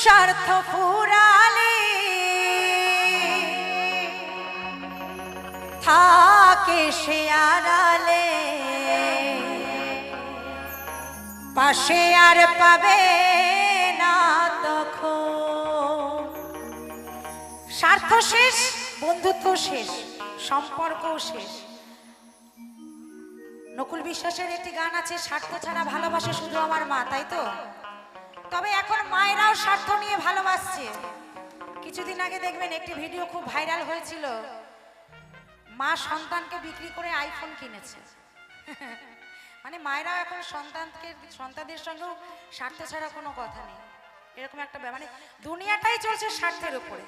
স্বার্থ ফুরালে থাকে সে আড়ালে, পাশে আর পাবে না তখন। স্বার্থ শেষ, বন্ধুত্ব শেষ, সম্পর্কও শেষ। নকুল বিশ্বাসের একটি গান আছে, স্বার্থ ছাড়া ভালোবাসে শুধু আমার মা, তাই তো? তবে এখন মায়েরাও স্বার্থ নিয়ে ভালোবাসছে। কিছুদিন আগে দেখবেন একটি ভিডিও খুব ভাইরাল হয়েছিল, মা সন্তানকে বিক্রি করে আইফোন কিনেছে। মানে মায়েরাও এখন সন্তানদের সঙ্গেও স্বার্থ ছাড়া কোনো কথা নেই, এরকম একটা মানে দুনিয়াটাই চলছে স্বার্থের উপরে।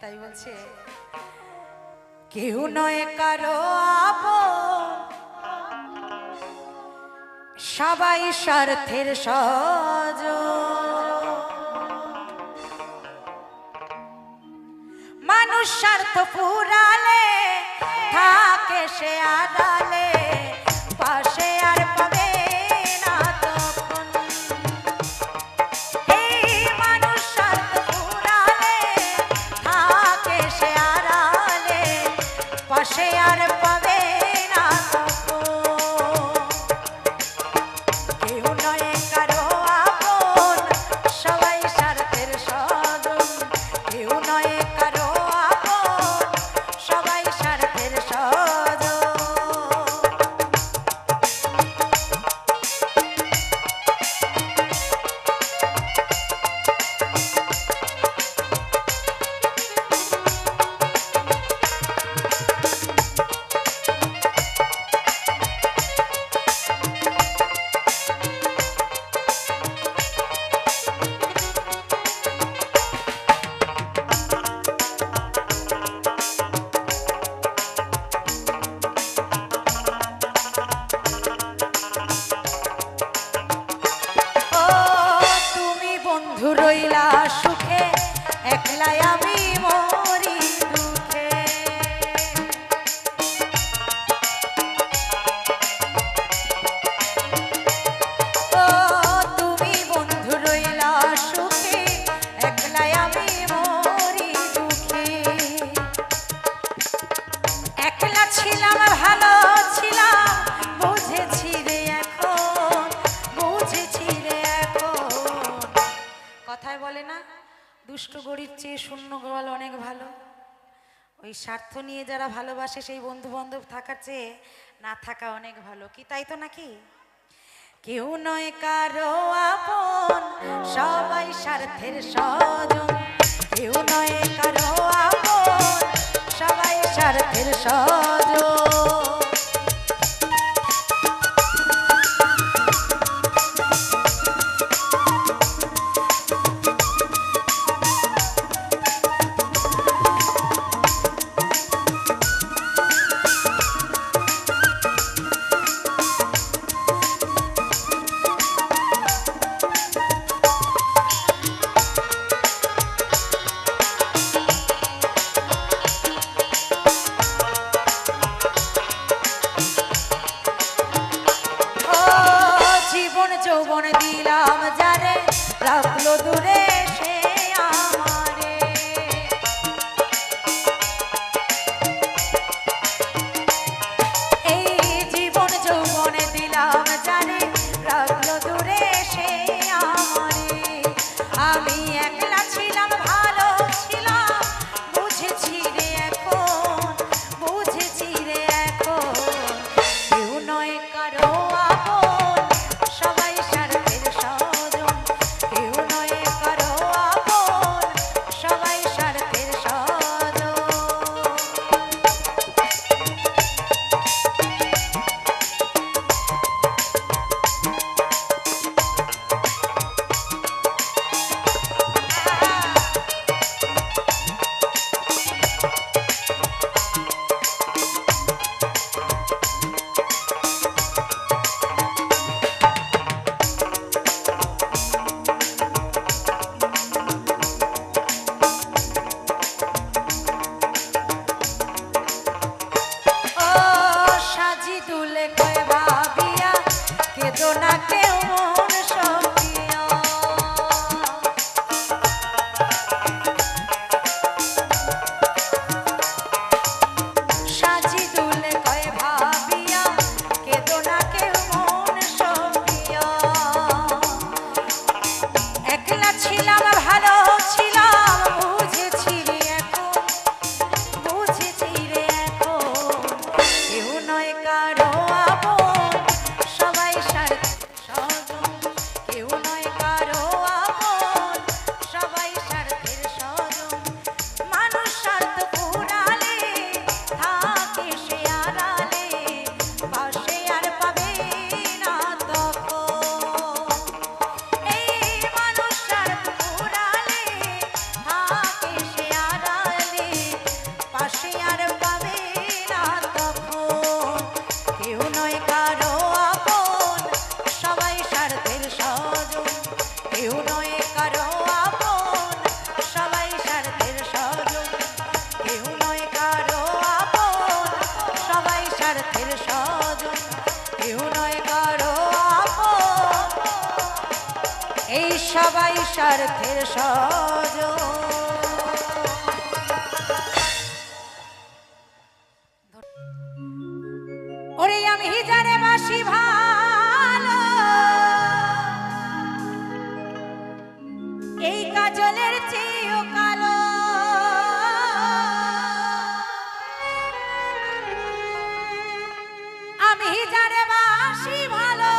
তাই বলছে কেউ নয় কারো আপন, সবাই স্বার্থের সজন। মানুষ স্বার্থ ফুরালে থাকে সে আড়ালে, পাশে আর পাবে না তখন। এই মানুষ স্বার্থ ফুরালে থাকে সে আড়ালে, পাশে আর পাবে না তখন। কেউ নয় কারো আপন, সবাই স্বার্থের সজন। কেউ নয় কারো আপন, সবাই স্বার্থের সজন। রইলা সুখে, একলাই আমি মরি দুঃখে। ও তুমি বন্ধু রইলা সুখে, একলাই আমি মরি দুঃখে। একলা ছিলাম ভালো ছিলাম, বুঝেছি রে এখন, বুঝেছি রে এখন। কথায় বলে না, দুষ্ট গরিব চেয়ে শূন্য গোয়াল অনেক ভালো। ওই স্বার্থ নিয়ে যারা ভালোবাসে সেই বন্ধু বান্ধব থাকার চেয়ে না থাকা অনেক ভালো, কি তাই তো নাকি? কেউ নয় কারো আপন, সবাই স্বার্থের সজন। কেউ নয় কারো আপন, সবাই স্বার্থের সজন। যৌবন দিলাম যারে, রাখলো দূরে সে আমারে। এই জীবন যৌবন দিলাম যারে, রাখলো দূরে সে আমারে। আমি একলা ছিলাম ভালো ছিলাম, বুঝেছি রে এখন, বুঝেছি রে এখন। কেউ নয় কারো আপন, সবাই স্বার্থের সজন। কেউ নয় এই সবাই স্বার্থের সহযোগ। ওরে আমি জানে বাসি ভালো এই কাজলের চেয়েও কালো, আমি জানে বাসি ভালো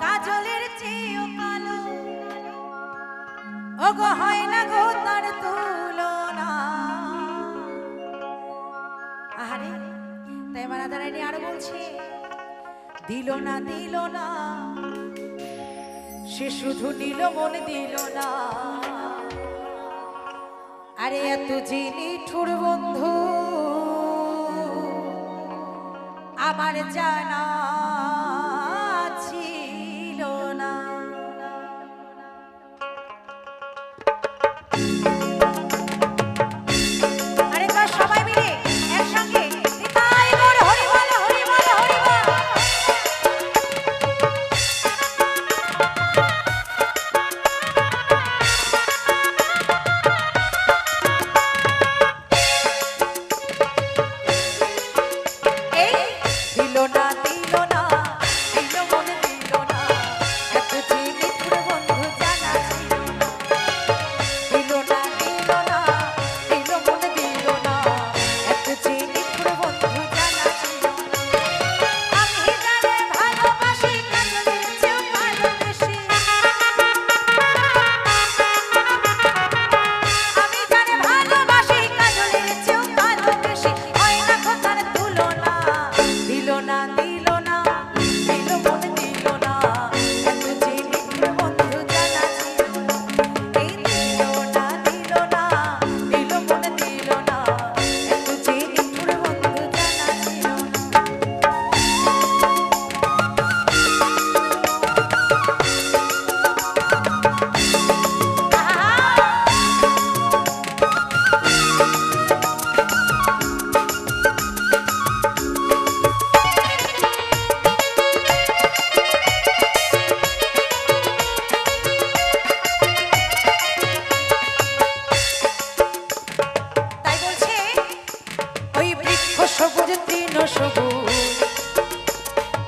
কাজলের চেয়েও কালো, ওগো হয় না গো তার তুলনা। আহারে তাই মারা দাঁড়ায়নি আরো বলছে, দিল না সে শুধু নিল মনে দিল না। আরে এত যিনি ঠুর বন্ধু আমার জানা ছিল না। আরে তো সবাই মিলে একসঙ্গে নিতাই গৌর হরি বল হরি বল হরি বল।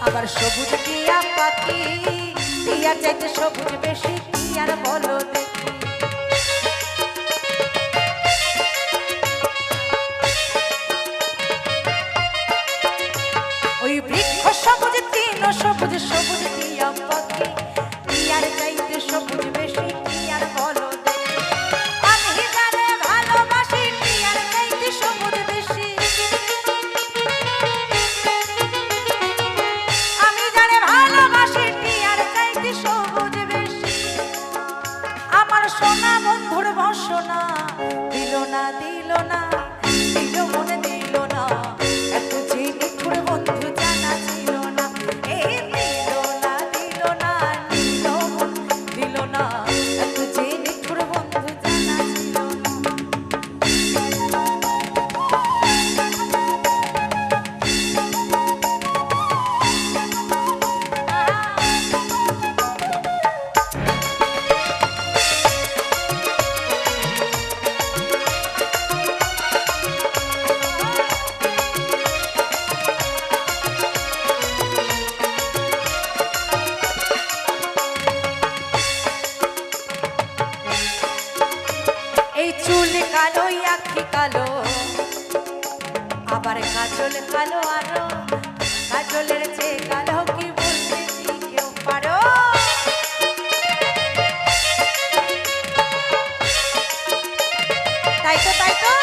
আবার সবুজ টিয়া পাখি টিয়ার চাইতে সবুজ বেশি কি আর বলো দেখি। ওই বৃক্ষ সবুজ তৃণ সবুজ সবুজ টিয়া পাখি টিয়ার চাইতে সবুজ বেশি কি আর বলো দেখি। আমি জানে ভালোবাসি টিয়ার চাইতে সবুজ বেশি, সোনা বন্ধুর বসনা দিল না দিল মনে দিল না। এত যে নিঠুর বন্ধু জানা ছিল না। এই দিল না দিল না এত যে নিঠুর বন্ধু জানা ছিল না। চুল কালো আখি কালো আবার কাজল কালো আরো, কাজলের চেয়ে কালো কি বলতে কি কেউ পারো। তাই তো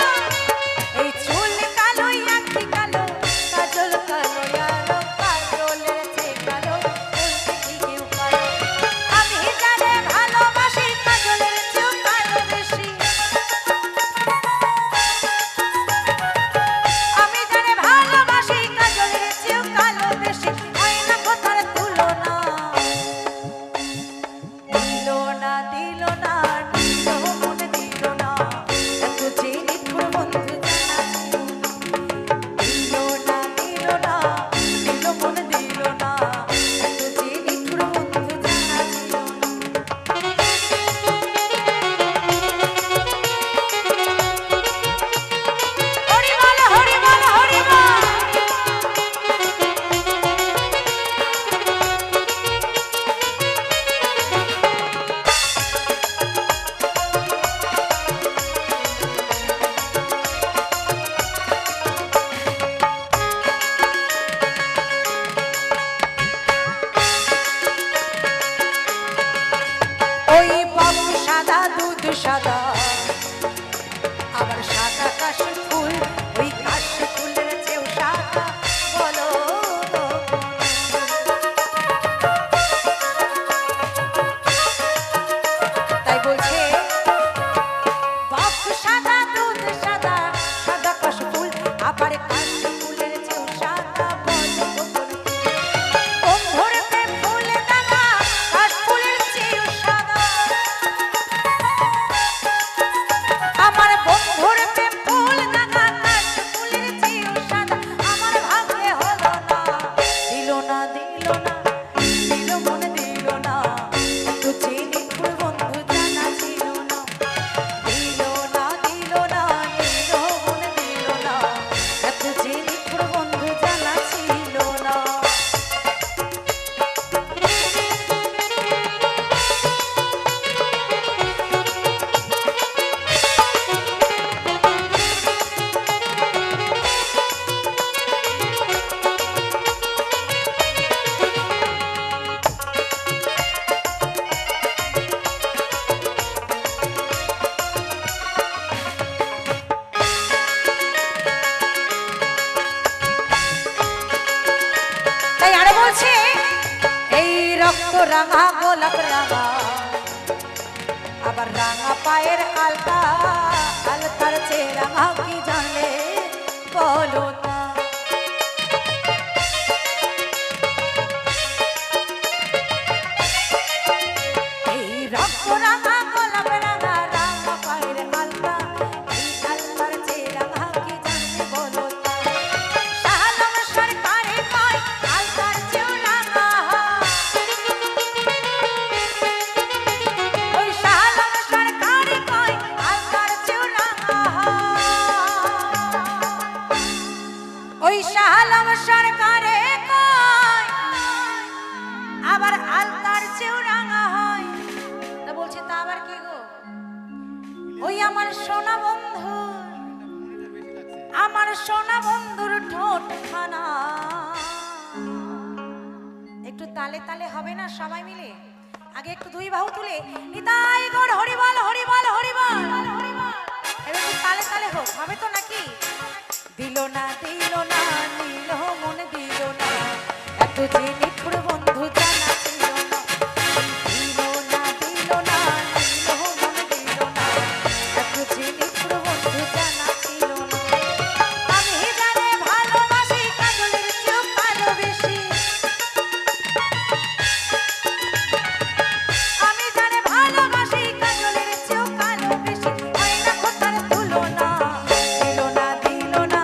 এই চুল কালো আখি কালো কাজল কালো আরো, কাজলের চেয়ে কালো বলতে কি কেউ পারো। আমি জানে ভালোবাসি কাজলের চেয়েও কালো বেশি, আমি জানে ভালোবাসি কাজলের চেয়ে সাদা আবার সাদা কাশি ফুল ওই কাশি ফুলের চেয়েও সাদা বলো তাই বলছে বাপ সাদা দুধ সাদা সাদা কাশি ফুল আবার কাশি ফুলের চেয়েও সাদা বলো বন্ধুর প্রেম ফুলে দানা কাশ ফুলের চেয়েও সাদা আমার বন্ধুর প্রেম ফুল দানা কাশ ফুলের চেয়েও সাদা আমার ভাগ্যে হলো না দিল না দিল না দিল মনে দিল না তো চিনি ফুল বন্ধু জানা ছিল না দিল না দিল না দিল মনে দিল না এত চিনি ফুল বন্ধু জানা ছিল না তাই আরো বলছে এই রক্ত রাঙা গোলাপ রাঙা আবার রাঙা পায়ের আলতা আলতার চেয়ে রাঙা কি জানলে বলো না এই রক্ত রাঙা গোলাপ রাঙা রাঙা পায়ের আলতা এই আলতার চেয়ে রাঙা কি জানলে বলো না শাহালম সরকারে কয় আলতার চেয়েও রাঙা ওই শাহালম সরকারে কয় আলতার চেয়েও রাঙা ওই শাহালম সরকারে কয় আবার আলতার চেয়েও রাঙা হয় তা বলছে তা আবার কি গো ওই আমার সোনা বন্ধু আমার সোনা বন্ধুর ঠোঁট খানা একটু তালে তালে হবে না সবাই মিলে আগে একটু দুই বাহু তুলে নিতাই গৌর হরিবল হরিবল হরিবল এবার একটু তালে তালে হোক হবে তো নাকি দিল না নীল মনে দিল না এত চিনি ফুল বন্ধু জানা ছিল না দিল না নীল মনে দিল না এত চিনি ফুল বন্ধু জানা ছিল না আমি জানে ভালোবাসি কাজলের চেয়েও কালো বেশি আমি জানে ভালোবাসি কাজলের চেয়েও কালো বেশি হয় না কোথার তুলনা দিল না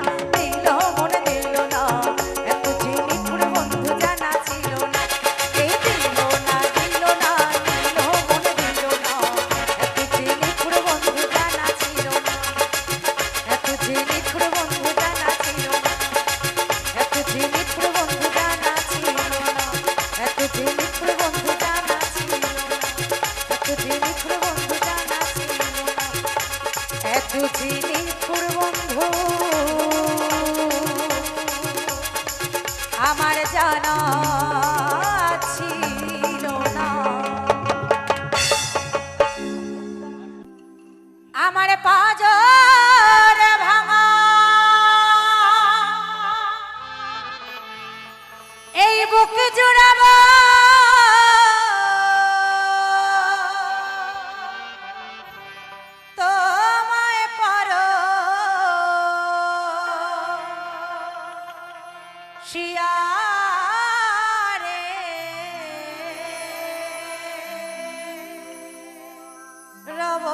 মনে দিল না এত চিনি ফুল বন্ধু জানা ছিল না এই দিল না মনে দিল না এত চিনি ফুল বন্ধু জানা ছিল না এত চিনি ফুল বন্ধু জানা ছিল না এত চিনি ফুল বন্ধু জানা ছিল না এত চিনি ফুল বন্ধু জানা ছিল না এত চিনি ফুল বন্ধু জানা ছিল না এত চিনি ফুল বন্ধু আমার জানা ছিল না আমার পাজর ভাঙা এই বুক জুড়াবো তোমায় পারো শিয়ারে রব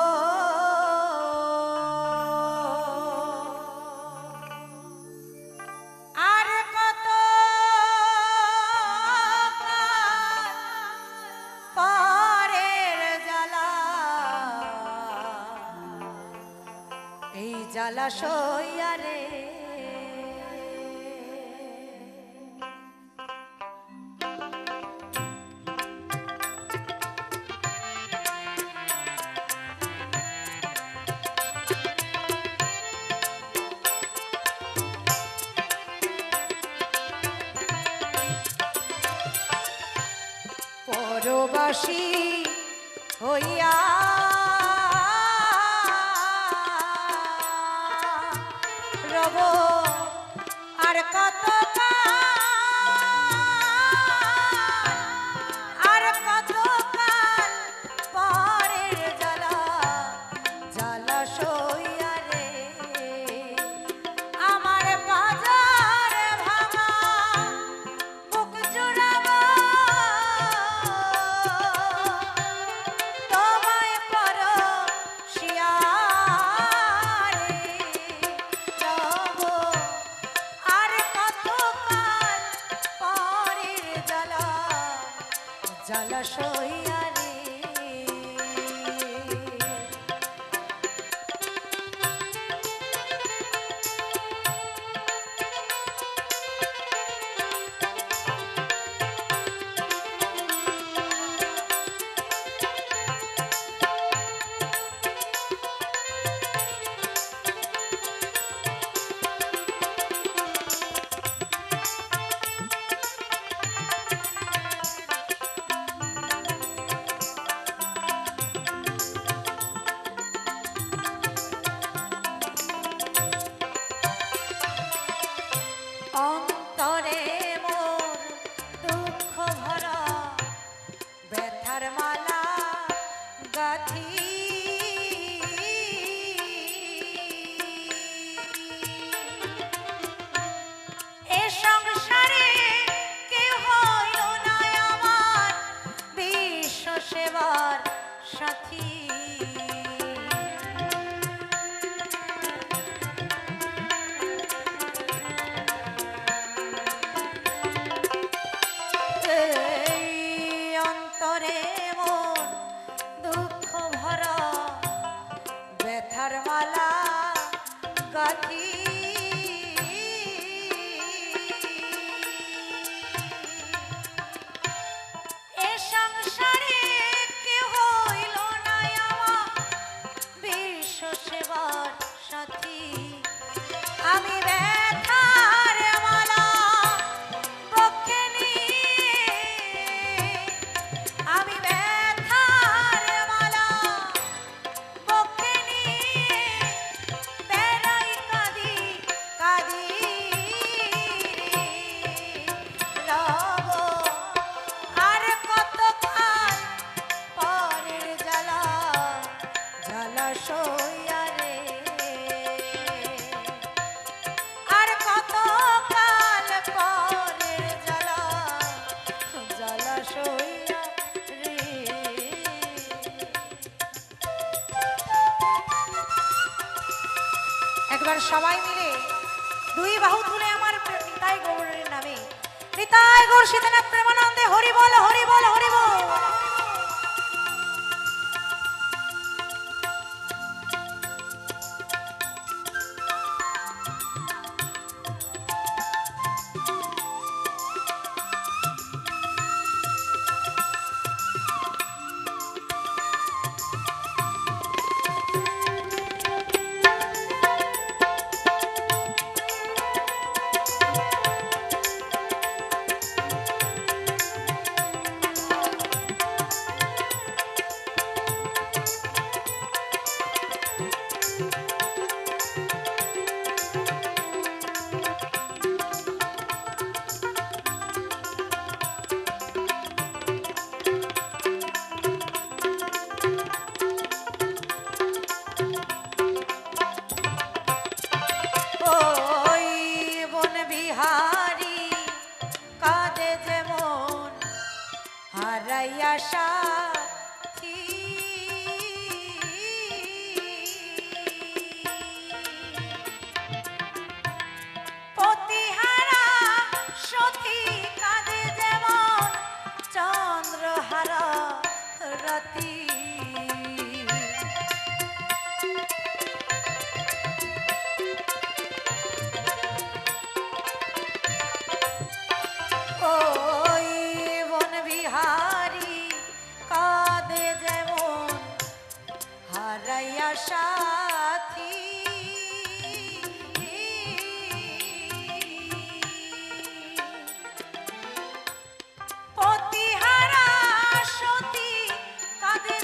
আর কত পরের জ্বালা এই জ্বালা সইয়ারে পরবাসী হইয়া রব আর কত আর কত কাল পরের জ্বালা জ্বালা সইয়া রে আমার বাজার ভাঙা বুক জুড়াবো তোমায় পরশিয়া রে যাব আর কত কাল পরের জ্বালা জ্বালা সইয়া রে অন্তরে মোর দুঃখ ভরা ব্যথার মালা গাথি এ সংসারে কেউ হইল না আমার বিশ্ব সেবার সাথী অন্তরে মন দুঃখ ভরা ব্যথার মালা গাথি এ সংসারে কেউ হইল না আমার বিশ্ব সেবার সাথী আমি ব্যথার মালা পক্ষে নিয়ে আমি ব্যথার মালা পক্ষে নিয়ে বেড়াই কাঁদি কাঁদি রব আর কত কাল পরের জ্বালা জ্বালা সইয়া রে আর কত কাল পরের জ্বালা জ্বালা সইয়া রে একবার সবাই মিলে দুই বাহু তুলে আমার নিতাই গৌরের নামে নিতাই গৌর সীতানাথ প্রেমানন্দে হরি বল হরি বল হরি বল। হারাইয়া সাথী পতিহারা সতী কাঁদে যেমন চন্দ্রহারা রতি সাথী পতিহারা সতী কাঁদে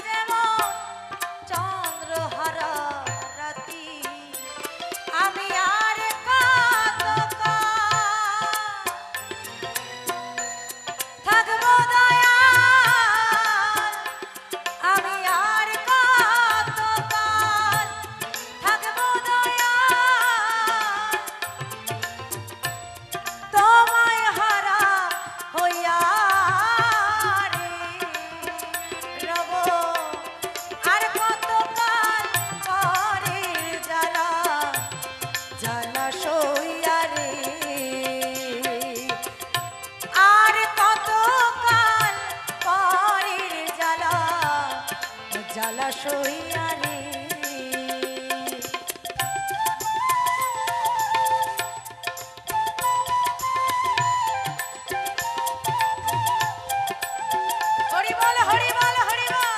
জ্বালা সইয়া রে। হরি বল হরি বল হরি বল।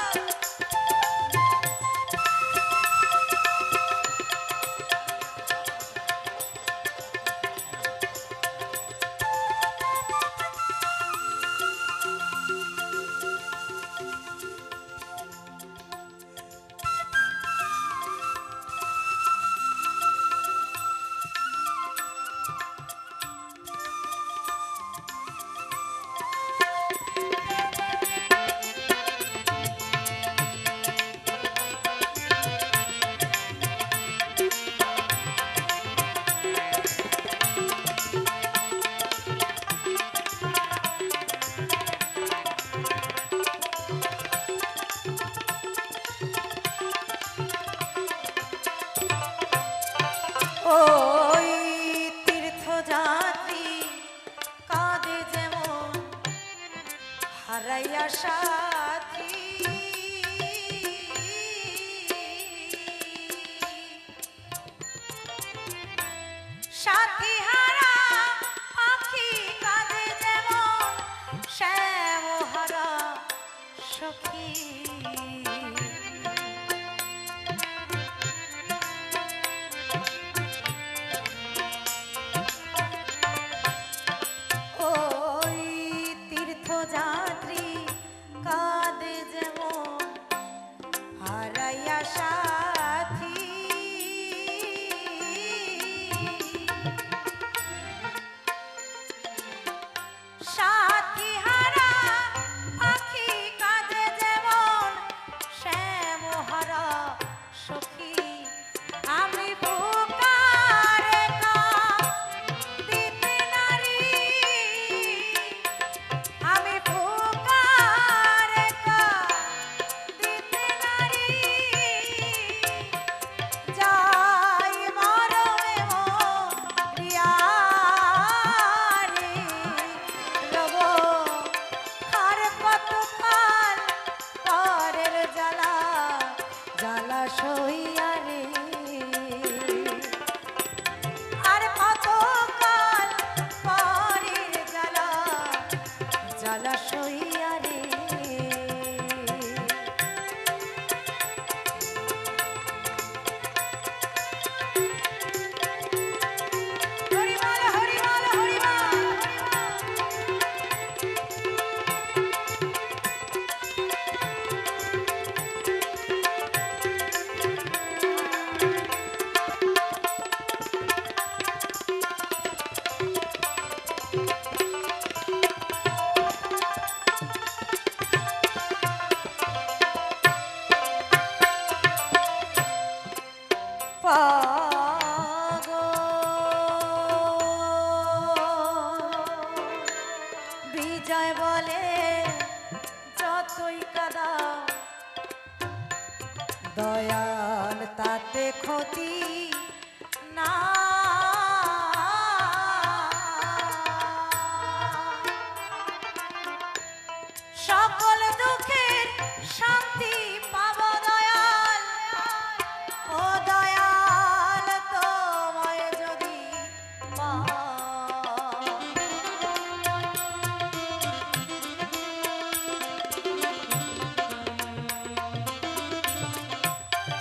ওই তীর্থযাত্রী কাঁদে যেমন হারাইয়া সাথী, সাথী হারা পাখি কাঁদে যেমন শ্যাম হারা সখী। যাত্রী কাঁদে যেমন হারাইয়া সাথী, সাথী হারা পাখি কাঁদে যেমন শ্যাম হারা সখী। আমি পুকারে কাঁদিতে নারী, আমি পুকারে কাঁদিতে নারী, যাই মরমে মরিয়া রে। রব আর কতকাল পরের জ্বালা জ্বালা সইয়া রে, আর কতকাল পরের জ্বালা জ্বালা সইয়া রে। হরি বল হরি বল হরি বল। বিজয় বলে যতই কাদাও দয়াল তাতে ক্ষতি না। সকল দুঃখের শান্তি পাব দয়াল, ও দয়াল তোমায় যদি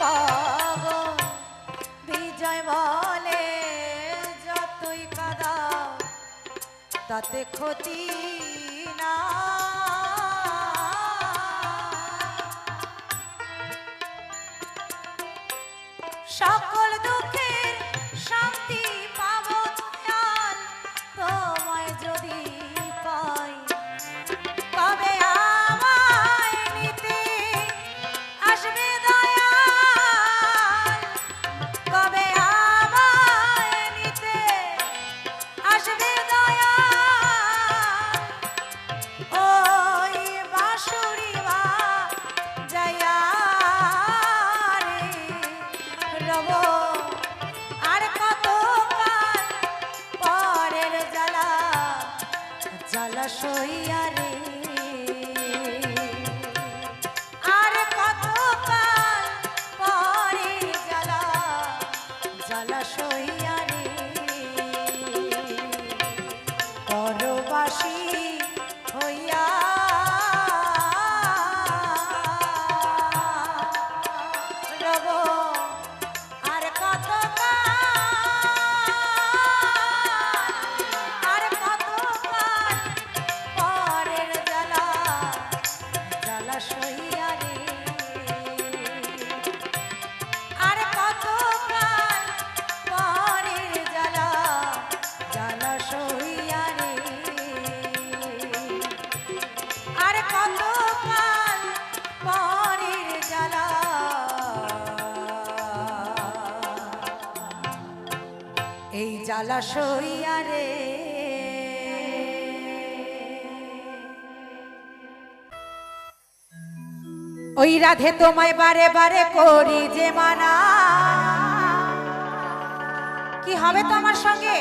পাব। বিজয় বলে যতই কাদাও তাতে ক্ষতি না। সকল দুঃখের শান্তি পাব দয়াল তোমায় যদি পাই। কবে আমায় নিতে আসবে দয়াল, কবে আমায় নিতে আসবে দয়াল। ওই বাঁশুরি বাজাইয়া রে রব, আর কতকাল পরের জ্বালা জ্বালা সইয়া রে, আর কতকাল জ্বালা সইয়া রে আর কত কাল পরের জ্বালা জ্বালা সইয়া রে আর কত কাল পরের জ্বালা এই জ্বালা সইয়া রে ওই রাধে তোমায় বারে বারে করি যে মানা কি হবে তো আমার সঙ্গে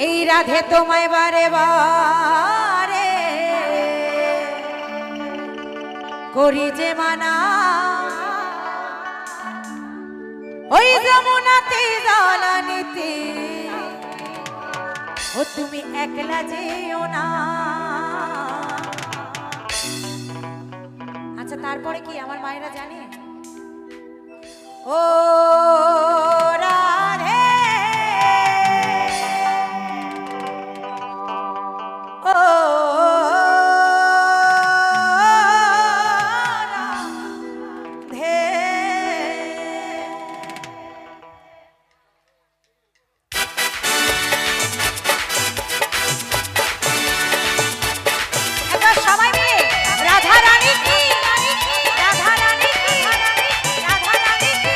এই রাধে তোমায় বারে বারে করি যে মানা ওই যমুনাতে জ্বালানিতে ও তুমি একলা যেও না আচ্ছা তারপরে কি আমার মায়েরা জানে ও রাধে ও রাধে এবার সবাই মিলে রাধা রানী কি রাধা রানী কি রাধা রানী কি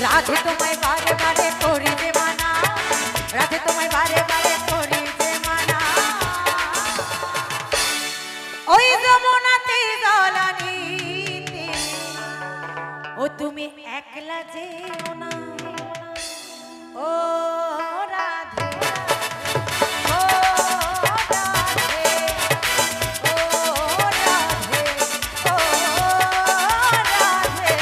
রাধে তোমায় বারে বারে করি যে মানা রাধে তোমায় বারে বারে করি যে মানা ওই যমুনাতে জ্বালানিতে ও তুমি একলা যেও না ও রাধে ও রাধে ও রাধে ও রাধে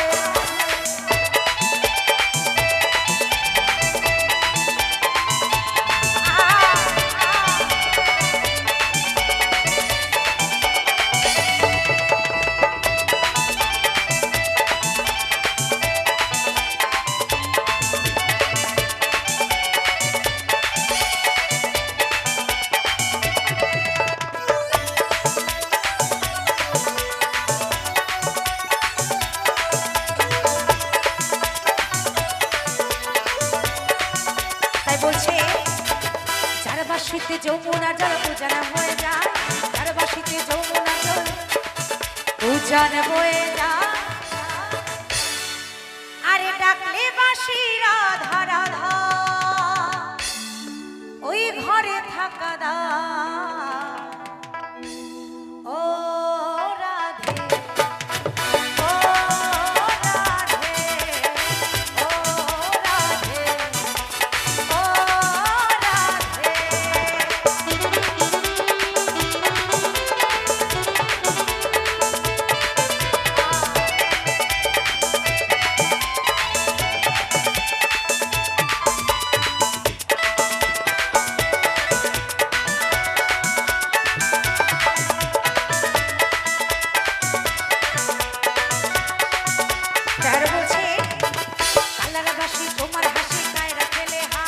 তাই বলছে যার বাসিতে যমুনা জল উজান হয়ে যায় যার বাসিতে যমুনা জল উজান হয়ে যায় আরে ডাকলে বাসি রাধা রাধা ওই ঘরে থাকা দা ও রাধে ও রাধে ও রাধে ও রাধে তার বলছে কালার বাসি তোমার হাসি কায়রা ফেলে হা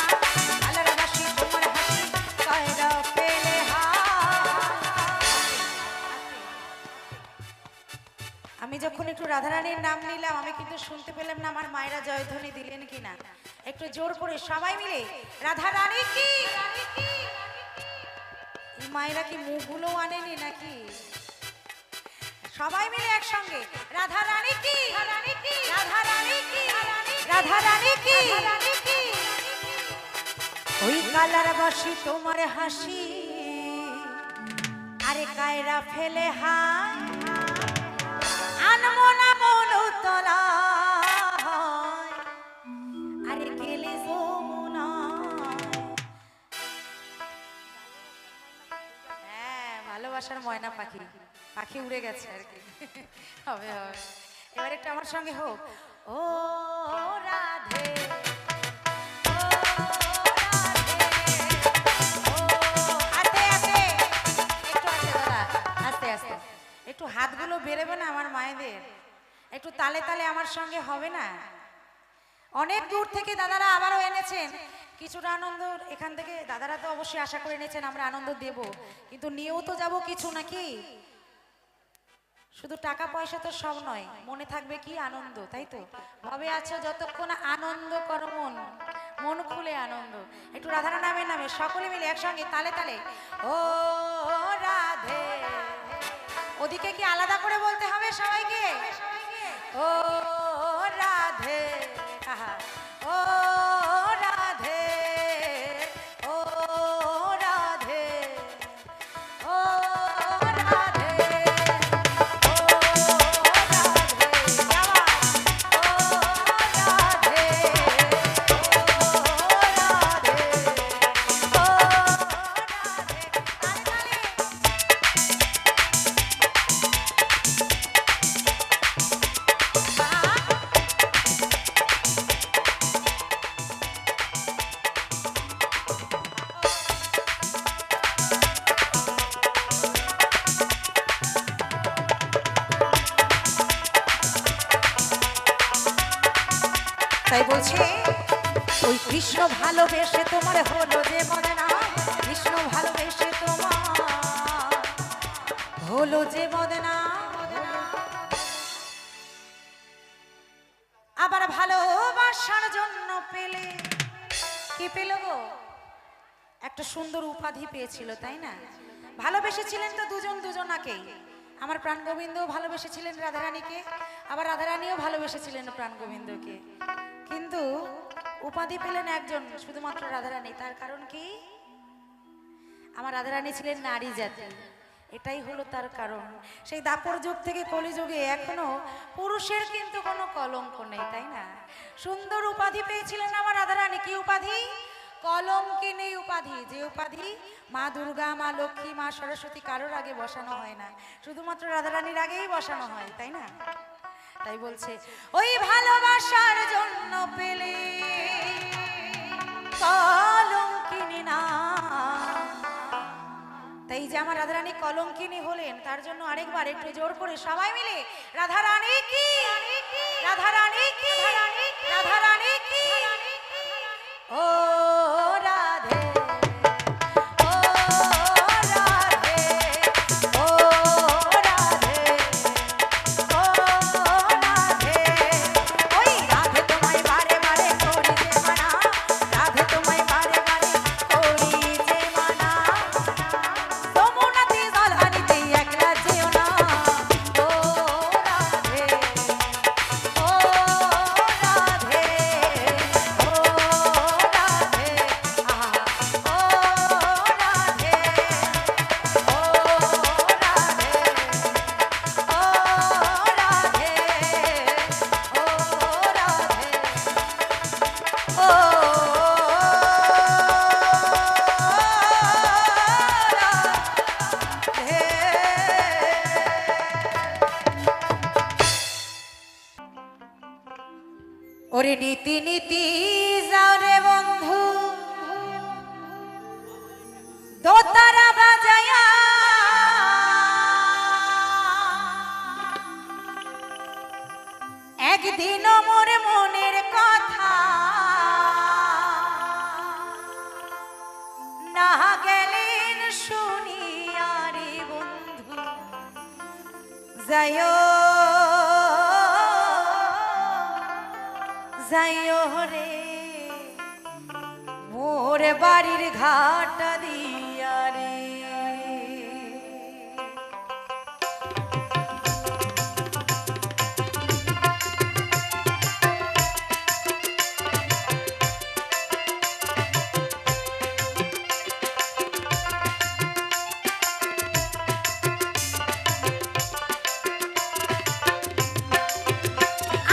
কালার বাসি তোমার হাসি কায়রা ফেলে হা আমি যখন একটু রাধারানীর নাম নিলাম আমি কিন্তু শুনতে পেলাম না আমার মায়েরা জয়ধ্বনি দিলেন কিনা একটু জোর করে সবাই মিলে রাধা রানী কি এই মায়েরা কি মুখগুলো আনেনি নাকি সবাই মিলে একসঙ্গে রাধা রানী কি রাধা রানী কি রাধা রানী কি ওই কালার বাসি তোমার হাসি আরে কায়রা ফেলে হায় আনমো না মন তোলা আরে গেলে যমুনা হ্যাঁ ভালোবাসার ময়না পাখি পাখি উড়ে গেছে আর কি হবে হবে এবার একটু আমার সঙ্গে হোক ও রাধে ও রাধে ও আতে আতে মায়েদের একটু তালে তালে আমার সঙ্গে হবে না? অনেক দূর থেকে দাদারা আবারও এনেছেন কিছুটা আনন্দ। এখান থেকে দাদারা তো অবশ্যই আশা করে এনেছেন আমরা আনন্দ দেব, কিন্তু নিয়েও তো যাব কিছু নাকি। শুধু টাকা পয়সা তো সব নয়, মনে থাকবে কি আনন্দ, তাই তো? ভাবে আছো যতক্ষণ আনন্দ করো, মন মন খুলে আনন্দ। একটু রাধার নামের নামে সকলে মিলে একসঙ্গে তালে তালে ও রাধে। ওদিকে কি আলাদা করে বলতে হবে সবাইকে? ও রাধে, ও রাধে, ও রাধে, ও রাধে, তাই বলছে ওই কৃষ্ণ ভালোবেসে তোমার হলো যে বদনা, কৃষ্ণ ভালোবেসে তোমার হলো যে বদনা। আবার ভালোবাসার জন্য পেলে কি পেল গো? একটা সুন্দর উপাধি পেয়েছিল, তাই না? ভালোবেসেছিলেন তো দুজন দুজনাকেই। আমার প্রাণ গোবিন্দও ভালোবেসেছিলেন রাধারানীকে, আবার রাধারানীও ভালোবেসেছিলেন প্রাণ গোবিন্দকে, কিন্তু উপাধি পেলেন একজন, শুধুমাত্র রাধারানী। তার কারণ কি? আমার রাধারানী ছিলেন নারী জাতি, এটাই হলো তার কারণ। সেই দাপর যুগ থেকে কলিযুগে এখনো পুরুষের কিন্তু কোনো কলঙ্ক নেই, তাই না? সুন্দর উপাধি পেয়েছিলেন আমার রাধারানী। কি উপাধি? কলঙ্কিনী উপাধি। যে উপাধি মা দুর্গা, মা লক্ষ্মী, মা সরস্বতী কারোর আগে বসানো হয় না, শুধুমাত্র রাধারানীর আগেই বসানো হয়, তাই না? তাই বলছে ওই ভালোবাসার জন্য পেলে কলঙ্কিনী না। তাই যে আমার রাধারানী কলঙ্কিনী হলেন, তার জন্য আরেকবার একটু জোর করে সবাই মিলে রাধারানী কি, রাধারানী কি, রাধারানী কি, ও রাধে, ও রাধে, ও রাধে, ও রাধে। ওই রাধে তোমায় বারে বারে করি যে মানা, রাধে তোমায় বারে বারে করি যে মানা। যমুনাতে জল আনিতে একলা যেও না, ও রাধে, ও রাধে, ও রাধে, আহা, ও রাধে, ও রাধে, ও রাধে, ও ওরে নীতি নীতি যাও রে বন্ধু দোতারা বাজায়া, একদিন মোর মনের কথা না গেলেন শুনিয়া রে বন্ধু। যাইও যাইও রে মোর বাড়ির ঘাট দিয়া রে।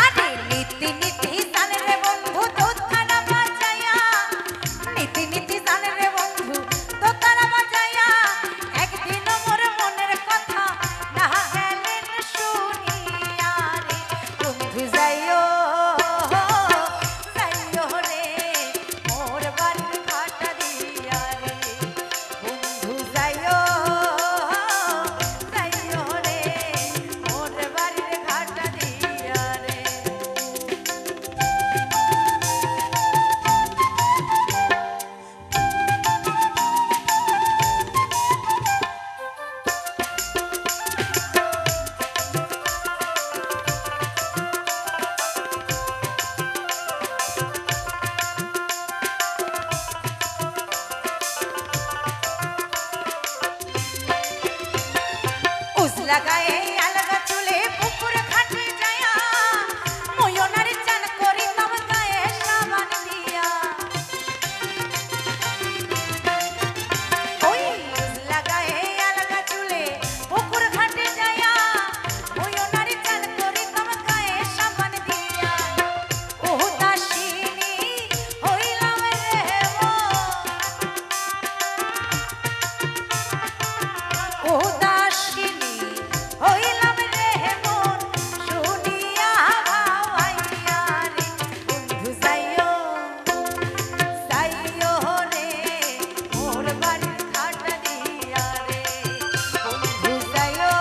আরে নীতি নীতি জানে রে বন্ধু দোতারা বাজায়া, নীতি নীতি জানে রে বন্ধু লাগায়ে আলগা চুলে পুকুর ঘাটে যায়া ময়নার চান করিতাম গায়ে সাবান দিয়া ওই লাগায়ে আলগা চুলে পুকুর ঘাটে যায়া ময়নার চান করিতাম গায়ে সাবান দিয়া ও দাসিনী হইলাম রে ও দাসিনী হইলাম রে মন শুনিয়া ভাবাইয়া রে বন্ধু যাইও যাইও রে মোর বাড়ির খাটা দিয়া রে বন্ধু যাইও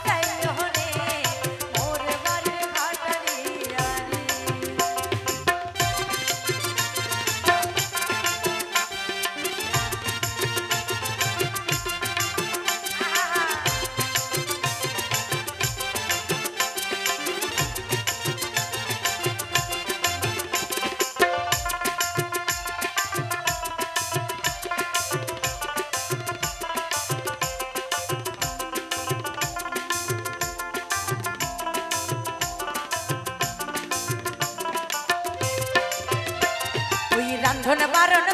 যাইও রে মোর বাড়ির খাটা দিয়া রে ওই রান্ধন বারণ